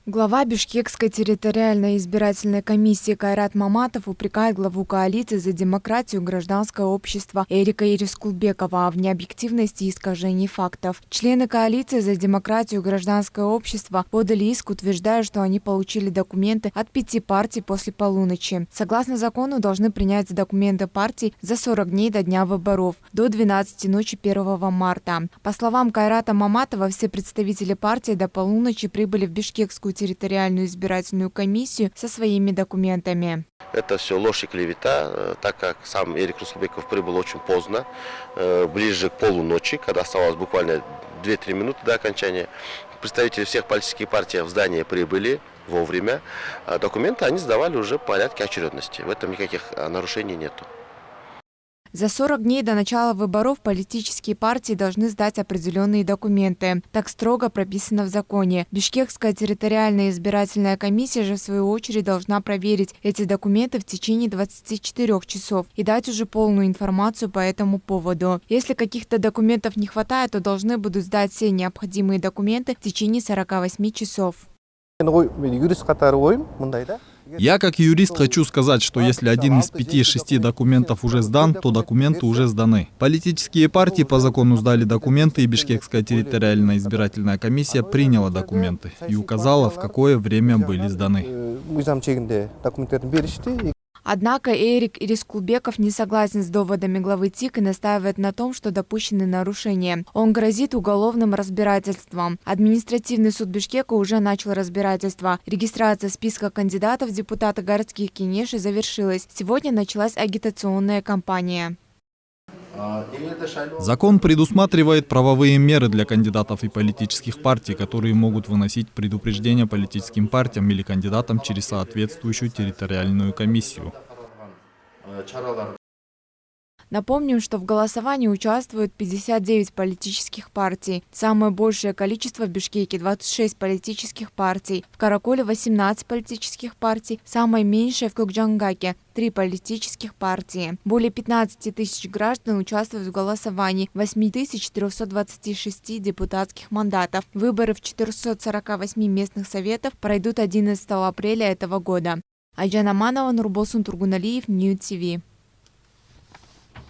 Глава Бишкекской территориальной избирательной комиссии Кайрат Маматов упрекает главу коалиции за демократию гражданское общество Эрика Ирискулбекова в необъективности и искажении фактов. Члены коалиции за демократию гражданское общество подали иск, утверждая, что они получили документы от 5 партий после полуночи. Согласно закону, должны принять документы партий за 40 дней до дня выборов, до 12 ночи 1 марта. По словам Кайрата Маматова, все представители партии до полуночи прибыли в Бишкекскую территориальную избирательную комиссию со своими документами. Это все ложь и клевета, так как сам Эрик Ирискулбеков прибыл очень поздно, ближе к полуночи, когда оставалось буквально 2-3 минуты до окончания. Представители всех политических партий в здание прибыли вовремя. Документы они сдавали уже в порядке очередности. В этом никаких нарушений нету. За 40 дней до начала выборов политические партии должны сдать определенные документы. Так строго прописано в законе. Бишкекская территориальная избирательная комиссия же в свою очередь должна проверить эти документы в течение 24 часов и дать уже полную информацию по этому поводу. Если каких-то документов не хватает, то должны будут сдать все необходимые документы в течение 48 часов. Я как юрист хочу сказать, что если один из 5-6 документов уже сдан, то документы уже сданы. Политические партии по закону сдали документы, и Бишкекская территориальная избирательная комиссия приняла документы и указала, в какое время были сданы. Однако Эрик Ирискулбеков не согласен с доводами главы ТИК и настаивает на том, что допущены нарушения. Он грозит уголовным разбирательством. Административный суд Бишкека уже начал разбирательство. Регистрация списка кандидатов в депутаты городских кенешей завершилась. Сегодня началась агитационная кампания. Закон предусматривает правовые меры для кандидатов и политических партий, которые могут выносить предупреждения политическим партиям или кандидатам через соответствующую территориальную комиссию. Напомним, что в голосовании участвуют 59 политических партий. Самое большее количество в Бишкеке – 26 политических партий. В Караколе – 18 политических партий. Самое меньшее в Кокджангаке – 3 политических партии. Более 15 тысяч граждан участвуют в голосовании 8326 депутатских мандатов. Выборы в 448 местных советов пройдут 11 апреля этого года. Айджан Аманова, Нурболсун Тургуналиев, Нью ТВ.